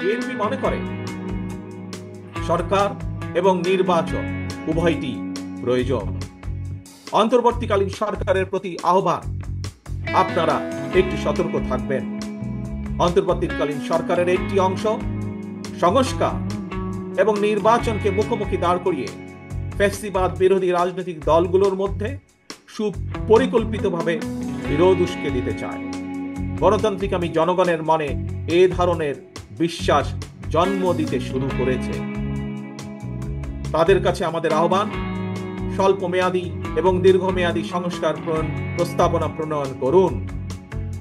BNP মনে করে সরকার এবং নির্বাচন উভয়টি প্রয়োজন। অন্তর্বর্তীকালীন সরকারের প্রতি আহ্বান, আপনারা একটু সতর্ক থাকবেন। অন্তর্বর্তীকালীন সরকারের একটি অংশ সংস্কার এবং নির্বাচনকে মুখোমুখি দাঁড় করিয়ে ফ্যাসিবাদ বিরোধী রাজনৈতিক দলগুলোর মধ্যে সুপরিকল্পিতভাবে বিরোধ উস্কে দিতে চায়। গণতান্ত্রিক আমি জনগণের মনে এ ধরনের বিশ্বাস জন্ম দিতে শুরু করেছে। তাদের কাছে আমাদের আহ্বান, স্বল্প মেয়াদী এবং দীর্ঘমেয়াদী সংস্কার প্রস্তাবনা প্রণয়ন করুন।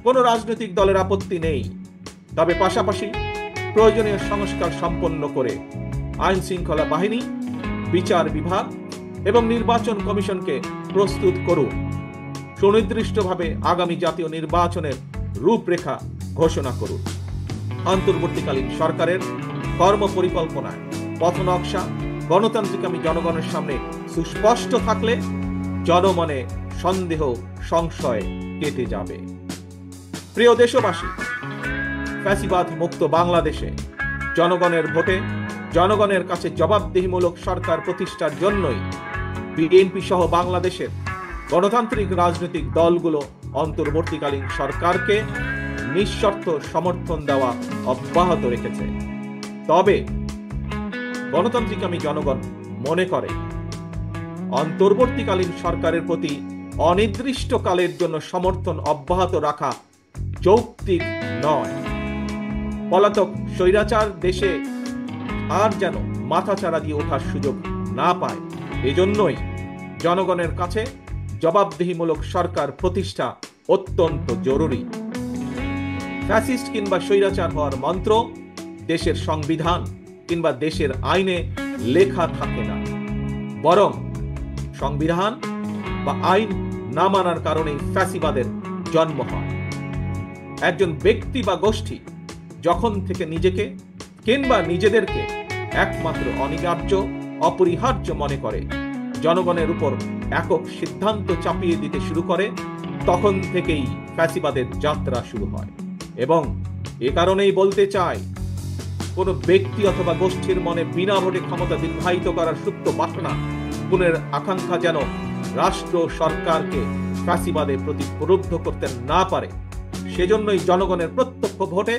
কোন রাজনৈতিক দলের আপত্তি নেই, তবে পাশাপাশি প্রয়োজনীয় সংস্কার সম্পন্ন করে আইন শৃঙ্খলা বাহিনী, বিচার বিভাগ এবং নির্বাচন কমিশনকে প্রস্তুত করুন। সুনির্দিষ্টভাবে আগামী জাতীয় নির্বাচনের রূপরেখা ঘোষণা করুন। অন্তর্বর্তীকালীন সরকারের কর্মপরিকল্পনায় পথনকশা গণতান্ত্রিকামী জনগণের সামনে সুস্পষ্ট থাকলে জনমনে সন্দেহ সংশয় কেটে যাবে। প্রিয় দেশবাসী, ফ্যাসিবাদ মুক্ত বাংলাদেশে জনগণের ভোটে জনগণের কাছে জবাবদিহিমূলক সরকার প্রতিষ্ঠার জন্যই বিএনপি সহ বাংলাদেশের গণতান্ত্রিক রাজনৈতিক দলগুলো অন্তর্বর্তীকালীন সরকারকে নিঃশর্ত সমর্থন দেওয়া অব্যাহত রেখেছে। তবে গণতান্ত্রিকামী জনগণ মনে করে অন্তর্বর্তীকালীন সরকারের প্রতি অনির্দিষ্টকালের জন্য সমর্থন অব্যাহত রাখা যৌক্তিক নয়। পলাতক স্বৈরাচার দেশে আর যেন মাথাচাড়া দিয়ে ওঠার সুযোগ না পায়, এজন্যই জনগণের কাছে জবাবদিহিমূলক সরকার প্রতিষ্ঠা অত্যন্ত জরুরি। ফ্যাসিস্ট কিংবা স্বৈরাচার হওয়ার মন্ত্র দেশের সংবিধান কিংবা দেশের আইনে লেখা থাকে না, বরং সংবিধান বা আইন না মানার কারণেই ফ্যাসিবাদের জন্ম হয়। একজন ব্যক্তি বা গোষ্ঠী যখন থেকে নিজেকে কিংবা নিজেদেরকে একমাত্র অনিবার্য অপরিহার্য মনে করে, জনগণের উপর একক সিদ্ধান্ত চাপিয়ে দিতে শুরু করে, তখন থেকেই ফ্যাসিবাদের যাত্রা শুরু হয়। এবং এ কারণেই বলতে চাই, কোন ব্যক্তি অথবা গোষ্ঠীর মনে বিনা ভোটে ক্ষমতা দীর্ঘায়িত করার সুপ্ত বাসনা, পুনের আকাঙ্ক্ষা যেন রাষ্ট্র সরকারকে ফ্যাসিবাদের প্রতি প্রলুব্ধ করতে না পারে, সেজন্যই জনগণের প্রত্যক্ষ ভোটে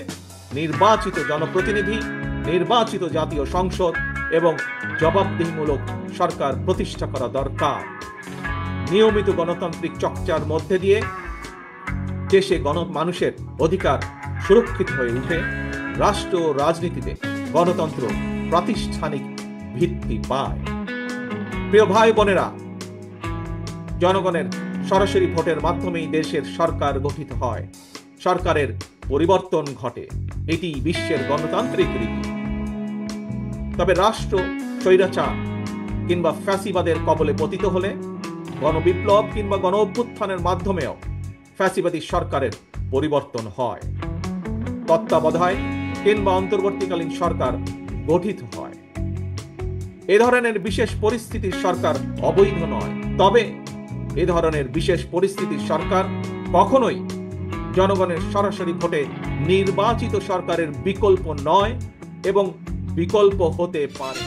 নির্বাচিত জনপ্রতিনিধি, নির্বাচিত জাতীয় সংসদ এবং জবাবদিহিমূলক সরকার প্রতিষ্ঠা করা দরকার। নিয়মিত গণতান্ত্রিক চর্চার মধ্যে দিয়ে দেশে মানুষের অধিকার সুরক্ষিত হয়ে উঠে রাষ্ট্র রাজনীতিতে গণতন্ত্র প্রাতিষ্ঠানিক ভিত্তি পায়। প্রিয় ভাই বোনেরা, জনগণের সরাসরি ভোটের মাধ্যমেই দেশের সরকার গঠিত হয়, সরকারের পরিবর্তন ঘটে, এটি বিশ্বের গণতান্ত্রিক রীতি। তবে রাষ্ট্র স্বৈরাচার কিংবা ফ্যাসিবাদের কবলে পতিত হলে গণবিপ্লব কিংবা গণ অভ্যুত্থানের মাধ্যমেও ফ্যাসিবাদী সরকারের পরিবর্তন হয়, তত্ত্বাবধায়ক কিংবা অন্তর্বর্তীকালীন সরকার গঠিত হয়। এ ধরনের বিশেষ পরিস্থিতির সরকার অবৈধ নয়, তবে এ ধরনের বিশেষ পরিস্থিতির সরকার কখনোই জনগণের সরাসরি ভোটে নির্বাচিত সরকারের বিকল্প নয় এবং বিকল্প হতে পারে।